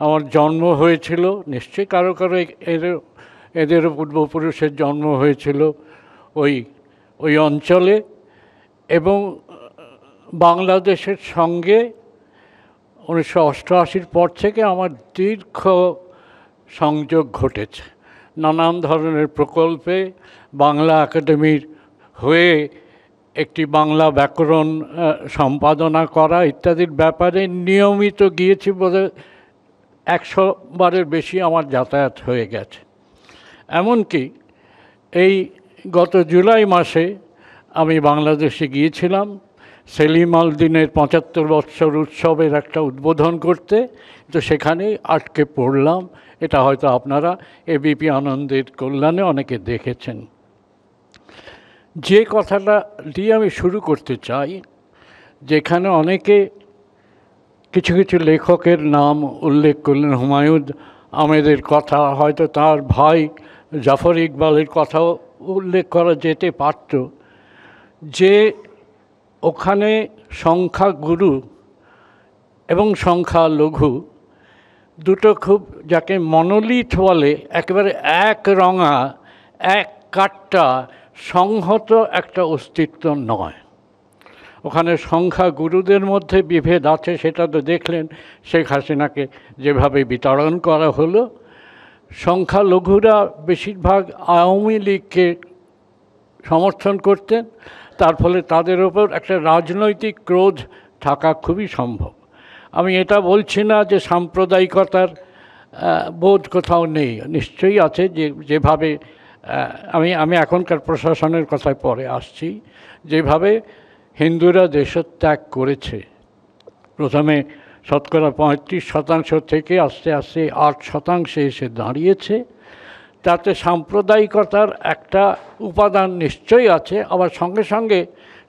আমার জন্ম হয়েছিল, নিশ্চয়ই কারো কারো এদেরও পূর্বপুরুষের জন্ম হয়েছিল ওই ওই অঞ্চলে, এবং বাংলাদেশের সঙ্গে 1988-র পর থেকে আমার দীর্ঘ সংযোগ ঘটেছে। নানান ধরনের প্রকল্পে বাংলা একাডেমির হয়ে একটি বাংলা ব্যাকরণ সম্পাদনা করা ইত্যাদির ব্যাপারে নিয়মিত গিয়েছি, বোধহয় 100 বারের বেশি আমার যাতায়াত হয়ে গেছে। এমনকি এই গত জুলাই মাসে আমি বাংলাদেশে গিয়েছিলাম সেলিম আল দীনের 75 বৎসর উৎসবের একটা উদ্বোধন করতে, তো সেখানেই আটকে পড়লাম। এটা হয়তো আপনারা এবিপি আনন্দের কল্যাণে অনেকে দেখেছেন। যে কথাটা দিয়ে আমি শুরু করতে চাই, যেখানে অনেকে কিছু কিছু লেখকের নাম উল্লেখ করলেন, হুমায়ুন আহমেদের কথা, হয়তো তার ভাই জাফর ইকবালের কথাও উল্লেখ করা যেতে পারত, যে ওখানে সংখ্যাগুরু এবং সংখ্যালঘু দুটো খুব, যাকে মনোলিথ বলে, একেবারে এক রঙা এক কাট্টা সংহত একটা অস্তিত্ব নয়। ওখানে সংখ্যাগুরুদের মধ্যে বিভেদ আছে, সেটা তো দেখলেন শেখ হাসিনাকে যেভাবে বিতাড়ন করা হলো। সংখ্যালঘুরা বেশিরভাগ আওয়ামী লীগকে সমর্থন করতেন, তার ফলে তাদের ওপর একটা রাজনৈতিক ক্রোধ থাকা খুবই সম্ভব। আমি এটা বলছি না যে সাম্প্রদায়িকতার বোধ কোথাও নেই, নিশ্চয়ই আছে। যেভাবে আমি এখনকার প্রশাসনের কথায় পরে আসছি, যেভাবে হিন্দুরা দেশত্যাগ করেছে, প্রথমে শতকরা 35% থেকে আস্তে আস্তে 8% এসে দাঁড়িয়েছে, তাতে সাম্প্রদায়িকতার একটা উপাদান নিশ্চয়ই আছে। আবার সঙ্গে সঙ্গে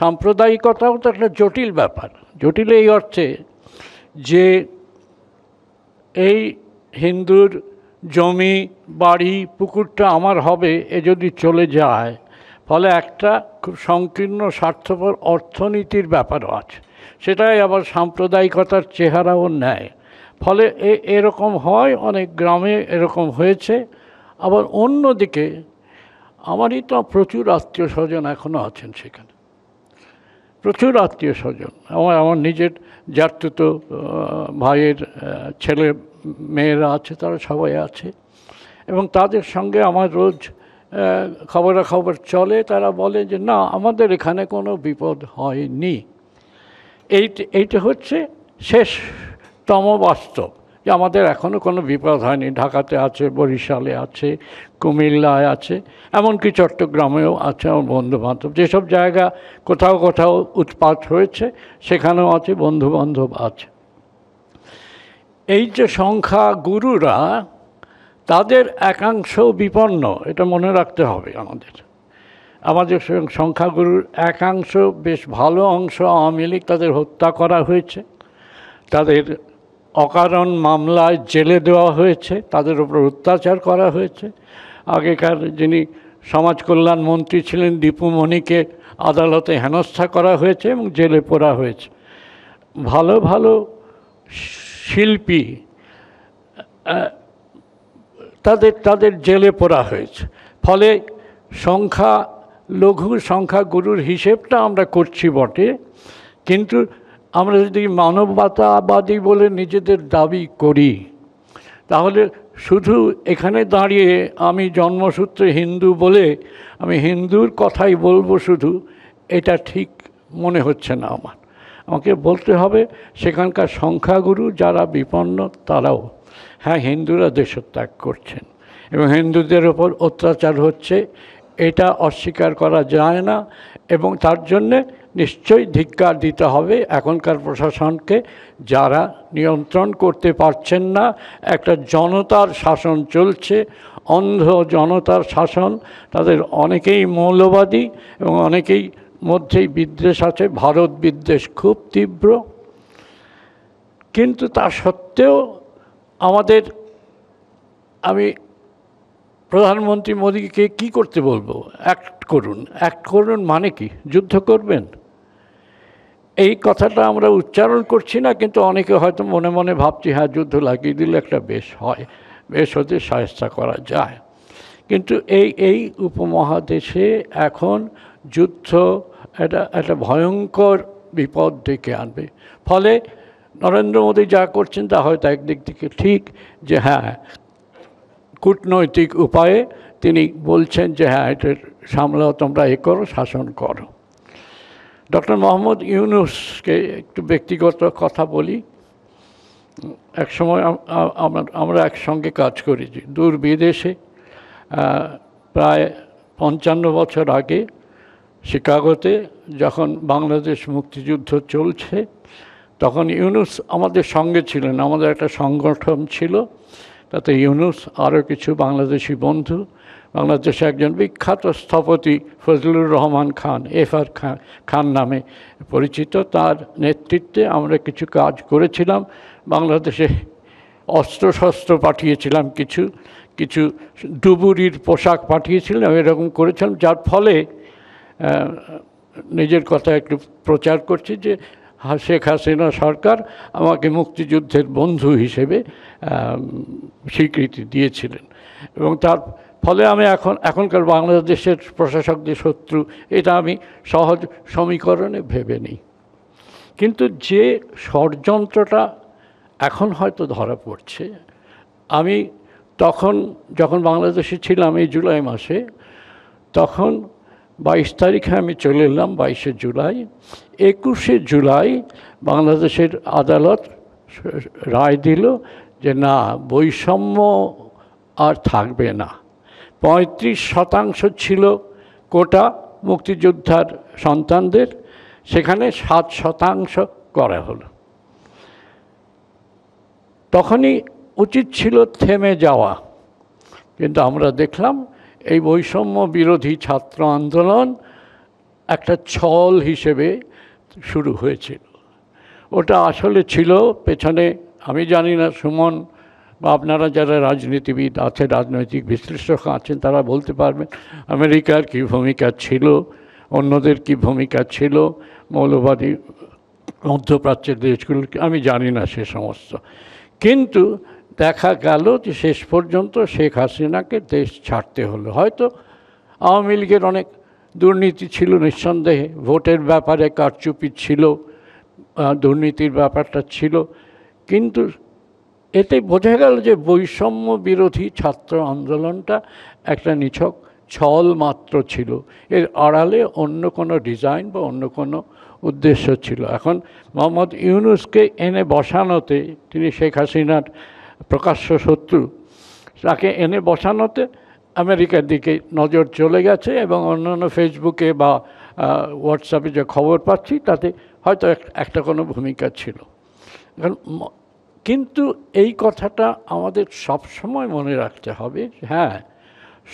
সাম্প্রদায়িকতাও তো একটা জটিল ব্যাপার। জটিল এই অর্থে যে এই হিন্দুর জমি বাড়ি পুকুরটা আমার হবে এ যদি চলে যায়, ফলে একটা খুব সংকীর্ণ স্বার্থপর অর্থনীতির ব্যাপারও আছে, সেটাই আবার সাম্প্রদায়িকতার চেহারাও নেয়। ফলে এরকম হয়, অনেক গ্রামে এরকম হয়েছে। আবার অন্যদিকে আমারই তো প্রচুর আত্মীয় স্বজন এখনও আছেন সেখানে, প্রচুর আত্মীয় স্বজন। আমার নিজের জ্যাঠতুতো ভাইয়ের ছেলে মেয়েরা আছে, তারা সবাই আছে, এবং তাদের সঙ্গে আমার রোজ খবরাখবর চলে। তারা বলে যে না, আমাদের এখানে কোনো বিপদ হয়নি। এইটা হচ্ছে শেষতম বাস্তব, যে আমাদের এখনও কোনো বিপদ হয়নি। ঢাকাতে আছে, বরিশালে আছে, কুমিল্লায় আছে, এমনকি চট্টগ্রামেও আছে আমার বন্ধুবান্ধব। যেসব জায়গা কোথাও কোথাও উৎপাত হয়েছে সেখানেও আছে, বন্ধুবান্ধব আছে। এই যে সংখ্যাগুরুরা, তাদের একাংশ বিপন্ন, এটা মনে রাখতে হবে আমাদের সংখ্যাগুরুর একাংশ, বেশ ভালো অংশ আওয়ামী লীগ, তাদের হত্যা করা হয়েছে, তাদের অকারণ মামলায় জেলে দেওয়া হয়েছে, তাদের উপর অত্যাচার করা হয়েছে। আগেকার যিনি সমাজ কল্যাণ মন্ত্রী ছিলেন দীপু মনিকে আদালতে হেনস্থা করা হয়েছে এবং জেলে পোড়া হয়েছে। ভালো ভালো শিল্পী তাদের জেলে পোড়া হয়েছে। ফলে সংখ্যাগুরুর হিসেবটা আমরা করছি বটে, কিন্তু আমরা যদি মানবতাবাদী বলে নিজেদের দাবি করি, তাহলে শুধু এখানে দাঁড়িয়ে আমি জন্মসূত্রে হিন্দু বলে আমি হিন্দুর কথাই বলবো শুধু, এটা ঠিক মনে হচ্ছে না আমাকে বলতে হবে সেখানকার সংখ্যাগুরু যারা বিপন্ন তারাও, হ্যাঁ, হিন্দুরা দেশত্যাগ করছেন এবং হিন্দুদের ওপর অত্যাচার হচ্ছে, এটা অস্বীকার করা যায় না। এবং তার জন্যে নিশ্চয়ই ধিক্কার দিতে হবে এখনকার প্রশাসনকে, যারা নিয়ন্ত্রণ করতে পারছেন না। একটা জনতার শাসন চলছে, অন্ধ জনতার শাসন। তাদের অনেকেই মৌলবাদী এবং অনেকেই মধ্যেই বিদ্বেষ আছে, ভারত বিদ্বেষ খুব তীব্র। কিন্তু তা সত্ত্বেও আমি প্রধানমন্ত্রী মোদীকে কি করতে বলবো? অ্যাক্ট করুন। অ্যাক্ট করুন মানে কি? যুদ্ধ করবেন? এই কথাটা আমরা উচ্চারণ করছি না, কিন্তু অনেকে হয়তো মনে মনে ভাবছি হ্যাঁ যুদ্ধ লাগিয়ে দিলে একটা বেশ হয়, বেশ হতে সাহায্য করা যায়। কিন্তু এই উপমহাদেশে এখন যুদ্ধ একটা ভয়ঙ্কর বিপদ ডেকে আনবে। ফলে নরেন্দ্র মোদী যা করছেন তা হয়তো একদিক থেকে ঠিক, যে হ্যাঁ কূটনৈতিক উপায়ে তিনি বলছেন যে হ্যাঁ এটা সামলাও, তোমরা এ করো, শাসন করো। ডক্টর মোহাম্মদ ইউনূসকে একটু ব্যক্তিগত কথা বলি। এক সময় আমরা একসঙ্গে কাজ করেছি দূর বিদেশে। প্রায় 55 বছর আগে শিকাগোতে যখন বাংলাদেশ মুক্তিযুদ্ধ চলছে, তখন ইউনূস আমাদের সঙ্গে ছিলেন। আমাদের একটা সংগঠন ছিল, তাতে ইউনূস আরও কিছু বাংলাদেশি বন্ধু, বাংলাদেশে একজন বিখ্যাত স্থপতি ফজলুর রহমান খান, FR খান নামে পরিচিত, তার নেতৃত্বে আমরা কিছু কাজ করেছিলাম। বাংলাদেশে অস্ত্রশস্ত্র পাঠিয়েছিলাম, কিছু কিছু ডুবুরির পোশাক পাঠিয়েছিলাম, এরকম করেছিলাম। যার ফলে নিজের কথা একটু প্রচার করছি যে শেখ হাসিনা সরকার আমাকে মুক্তিযুদ্ধের বন্ধু হিসেবে স্বীকৃতি দিয়েছিলেন, এবং তার ফলে আমি এখনকার বাংলাদেশের প্রশাসকদের শত্রু এটা আমি সহজ সমীকরণে ভেবে নিই। কিন্তু যে ষড়যন্ত্রটা এখন হয়তো ধরা পড়ছে, আমি তখন যখন বাংলাদেশে ছিলাম এই জুলাই মাসে, তখন 22 তারিখে আমি চলে এলাম, 22শে জুলাই। 21শে জুলাই বাংলাদেশের আদালত রায় দিল যে না, বৈষম্য আর থাকবে না। 35% ছিল কোটা মুক্তিযোদ্ধার সন্তানদের, সেখানে 7% করা হলো। তখনই উচিত ছিল থেমে যাওয়া, কিন্তু আমরা দেখলাম এই বৈষম্য বিরোধী ছাত্র আন্দোলন একটা ছল হিসেবে শুরু হয়েছিল। ওটা আসলে ছিল পেছনে, আমি জানি না, সুমন বা আপনারা যারা রাজনীতিবিদ আছেন, রাজনৈতিক বিশ্লেষক আছেন, তারা বলতে পারবেন আমেরিকার কী ভূমিকা ছিল, অন্যদের কী ভূমিকা ছিল, মৌলবাদী মধ্যপ্রাচ্যের দেশগুলো, আমি জানি না সে সমস্ত। কিন্তু দেখা গেল যে শেষ পর্যন্ত শেখ হাসিনাকে দেশ ছাড়তে হলো। হয়তো আওয়ামী লীগের অনেক দুর্নীতি ছিল নিঃসন্দেহে, ভোটের ব্যাপারে কারচুপি ছিল, দুর্নীতির ব্যাপারটা ছিল, কিন্তু এতে বোঝা গেল যে বৈষম্য বিরোধী ছাত্র আন্দোলনটা একটা নিছক ছল মাত্র ছিল, এর আড়ালে অন্য কোনো ডিজাইন বা অন্য কোনো উদ্দেশ্য ছিল। এখন মোহাম্মদ ইউনূসকে এনে বসানোতে, তিনি শেখ হাসিনার প্রকাশ্য শত্রু, তাকে এনে বসানোতে আমেরিকার দিকে নজর চলে গেছে, এবং অন্যান্য ফেসবুকে বা হোয়াটসঅ্যাপে যে খবর পাচ্ছি তাতে হয়তো একটা কোনো ভূমিকা ছিল। কিন্তু এই কথাটা আমাদের সবসময় মনে রাখতে হবে, হ্যাঁ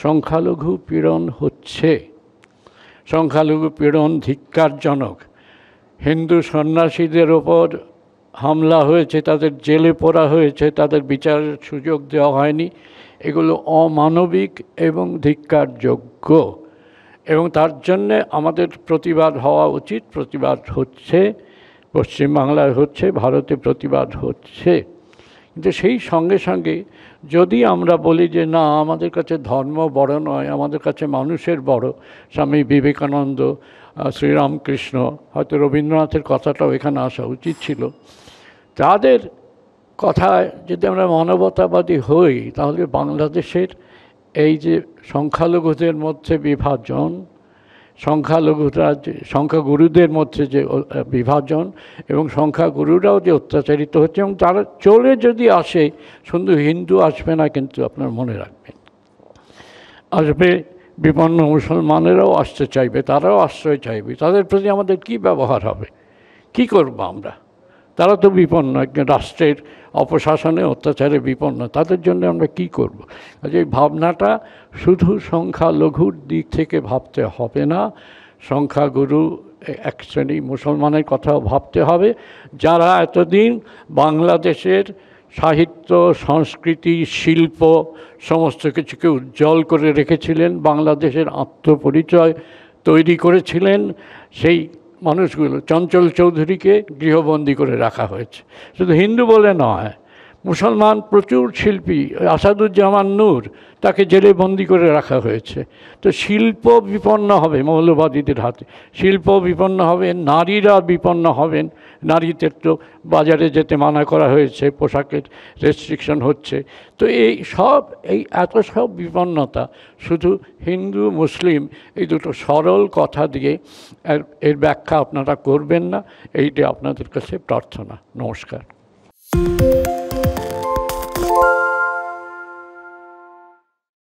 সংখ্যালঘু পীড়ন হচ্ছে, সংখ্যালঘু পীড়ন ধিক্কারজনক। হিন্দু সন্ন্যাসীদের ওপর হামলা হয়েছে, তাদের জেলে পোরা হয়েছে, তাদের বিচারের সুযোগ দেওয়া হয়নি, এগুলো অমানবিক এবং ধিক্কারযোগ্য, এবং তার জন্যে আমাদের প্রতিবাদ হওয়া উচিত। প্রতিবাদ হচ্ছে, পশ্চিমবাংলায় হচ্ছে, ভারতে প্রতিবাদ হচ্ছে। কিন্তু সেই সঙ্গে সঙ্গে যদি আমরা বলি যে না, আমাদের কাছে ধর্ম বড় নয়, আমাদের কাছে মানুষের বড়, স্বামী বিবেকানন্দ, শ্রীরামকৃষ্ণ, হয়তো রবীন্দ্রনাথের কথাটাও এখানে আসা উচিত ছিল, তাদের কথায় যদি আমরা মানবতাবাদী হই, তাহলে বাংলাদেশের এই যে সংখ্যালঘুদের মধ্যে বিভাজন, সংখ্যাগুরুদের মধ্যে যে বিভাজন, এবং সংখ্যাগুরুরাও যে অত্যাচারিত হচ্ছে, এবং তারা চলে যদি আসে, শুধু হিন্দু আসবে না, কিন্তু আপনার মনে রাখবেন আসবে বিপন্ন মুসলমানেরাও আসতে চাইবে, তারাও আশ্রয় চাইবে। তাদের প্রতি আমাদের কি ব্যবহার হবে, কি করব আমরা? তারা তো বিপন্ন, একজন রাষ্ট্রের অপশাসনে অত্যাচারে বিপন্ন, তাদের জন্য আমরা কি করব? এই ভাবনাটা শুধু সংখ্যালঘুর দিক থেকে ভাবতে হবে না, সংখ্যাগুরু এক শ্রেণী মুসলমানের কথাও ভাবতে হবে, যারা এতদিন বাংলাদেশের সাহিত্য, সংস্কৃতি, শিল্প সমস্ত কিছুকে উজ্জ্বল করে রেখেছিলেন, বাংলাদেশের আত্মপরিচয় তৈরি করেছিলেন, সেই মানুষগুলো, চঞ্চল চৌধুরীকে গৃহবন্দী করে রাখা হয়েছে। শুধু হিন্দু বলে নয়, মুসলমান প্রচুর শিল্পী, আসাদুজ্জামান নূর, তাকে জেলে বন্দি করে রাখা হয়েছে। তো শিল্প বিপন্ন হবে মৌলবাদীদের হাতে, শিল্প বিপন্ন হবে, নারীরা বিপন্ন হবেন। নারীদের তো বাজারে যেতে মানা করা হয়েছে, পোশাকের রেস্ট্রিকশন হচ্ছে। তো এই এত সব বিপন্নতা শুধু হিন্দু মুসলিম এই দুটো সরল কথা দিয়ে এর ব্যাখ্যা আপনারা করবেন না, এইটা আপনাদের কাছে প্রার্থনা। নমস্কার।